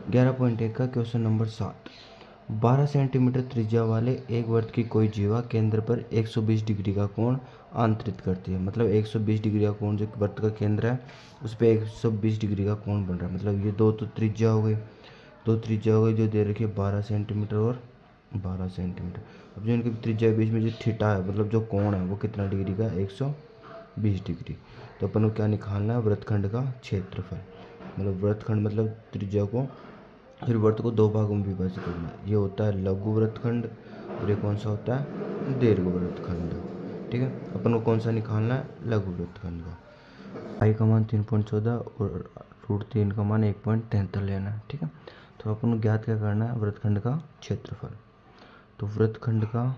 11.1 का question number 7। 12 centimetre त्रिज्या वाले एक वृत्त की कोई जीवा केंद्र पर 120 डिग्री का कोण आंतरित करती है। मतलब 120 डिग्री का कोण जो वृत्त का केंद्र है उस पर 120 डिग्री का कोण बन रहा है। मतलब ये दो तो त्रिज्या हो गई, दो त्रिज्या हो गई जो दे रखी है 12 सेंटीमीटर और 12 सेंटीमीटर। अब जो इनकी त्रिज्या के बीच में जो थीटा है, मतलब जो कोण है वो कितना डिग्री का, 120 डिग्री। तो अपन को क्या निकालना है, वृत्तखंड का क्षेत्रफल। मतलब वृत्तखंड मतलब त्रिज्या को, फिर वृत्त को दो भागों में विभाजित करना है। ये होता है लघु वृत्तखंड और ये कौन सा होता है, दीर्घ वृत्तखंड। ठीक है, अपन को कौन सा निकालना है, लघु वृत्तखंड का। पाई का मान 3.14 और √3 का मान 1.73 लेना है। ठीक है, तो अपन को ज्ञात क्या करना है, वृत्तखंड का क्षेत्रफल। तो वृत्तखंड का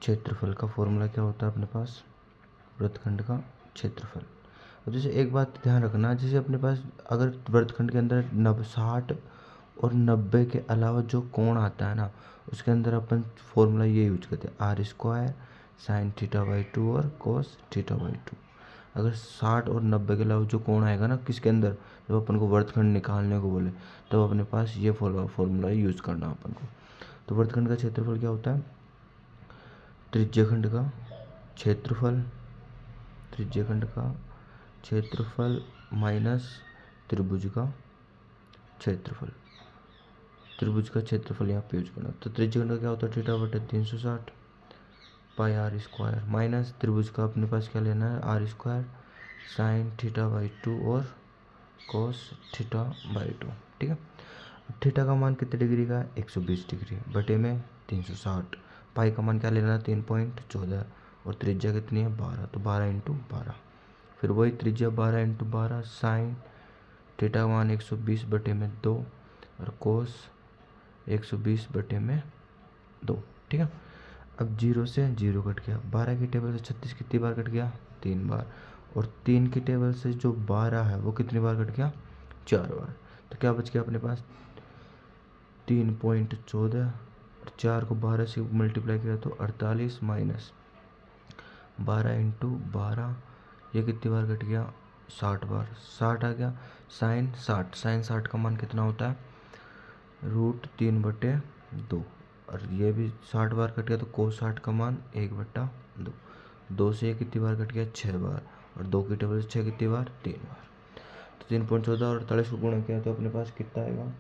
क्षेत्रफल का फॉर्मूला क्या होता है अपने पास, वृत्तखंड का क्षेत्रफल। अब जैसे एक बात ध्यान रखना, जैसे अपने पास अगर वृत्तखंड के अंदर 60 और 90 के अलावा जो कोण आता है ना, उसके अंदर अपन फॉर्मूला ये यूज करते हैं, r² sin θ/2 और cos θ/2। अगर 60 और 90 के अलावा जो कोण आएगा ना किसके अंदर, जब अपन को वृत्तखंड निकालने को बोले तब अपने पास ये फॉर्मूला यूज करना अपन को। तो वृत्तखंड का क्षेत्रफल क्या होता है, त्रिज्यखंड का क्षेत्रफल, त्रिज्यखंड का क्षेत्रफल माइनस त्रिभुज का क्षेत्रफल। त्रिभुज का क्षेत्रफल यहाँ पे यूज करना। तो त्रिज्यखंड का क्या होता है, θ/360 पाई r² माइनस त्रिभुज का अपने पास क्या लेना है, r² sin θ/2 और cos θ/2। ठीक है, अब थीटा का मान कितने डिग्री का है, 120 डिग्री बटे में 360। पाई का मान क्या लेना है, 3.14 और त्रिज्या कितनी है, 12। तो 12 × 12, फिर वही त्रिज्या 12 × 12 साइन थीटा का मान 120 बटे में 2 और कोस 120 बटे में 2। ठीक है, अब 0 से 0 कट गया, 12 की टेबल से 36 कितनी बार कट गया, 3 बार। और 3 की टेबल से जो 12 है वो कितनी बार कट गया, 4 बार। तो क्या बच गया अपने पास, 3.14 और 4 को 12 से मल्टीप्लाई किया तो 48 माइनस 12 × 12, ये कितनी बार कट गया, 60 बार। 60 आ गया, साइन 60, साइन 60 का मान कितना होता है, √3/2। और ये भी 60 बार कट गया तो कोस 60 का मान 1/2। 2 से ये कितनी बार कट गया, 6 बार। और 2 की टेबल से 6 कितनी बार, 3 बार। तो 3.14 और 48 को गुणा किया तो अपने पास कितना आएगा,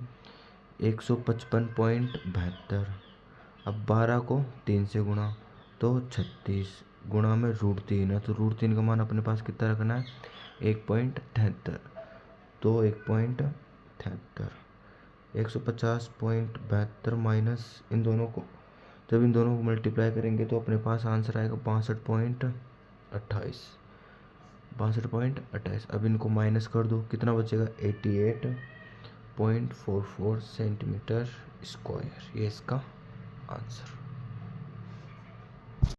155.72। अब 12 को 3 से गुणा तो 36 गुणा में √3 है, तो √3 का मान अपने पास कितना रखना है, 1.73। तो 1.73, 150.72 माइनस इन दोनों को, जब इन दोनों को मल्टीप्लाई करेंगे तो अपने पास आंसर आएगा 62.28, 62.28। अब इनको माइनस कर दो, कितना बचेगा, 88.44 सेंटीमीटर स्क्वायर। ये इसका आंसर।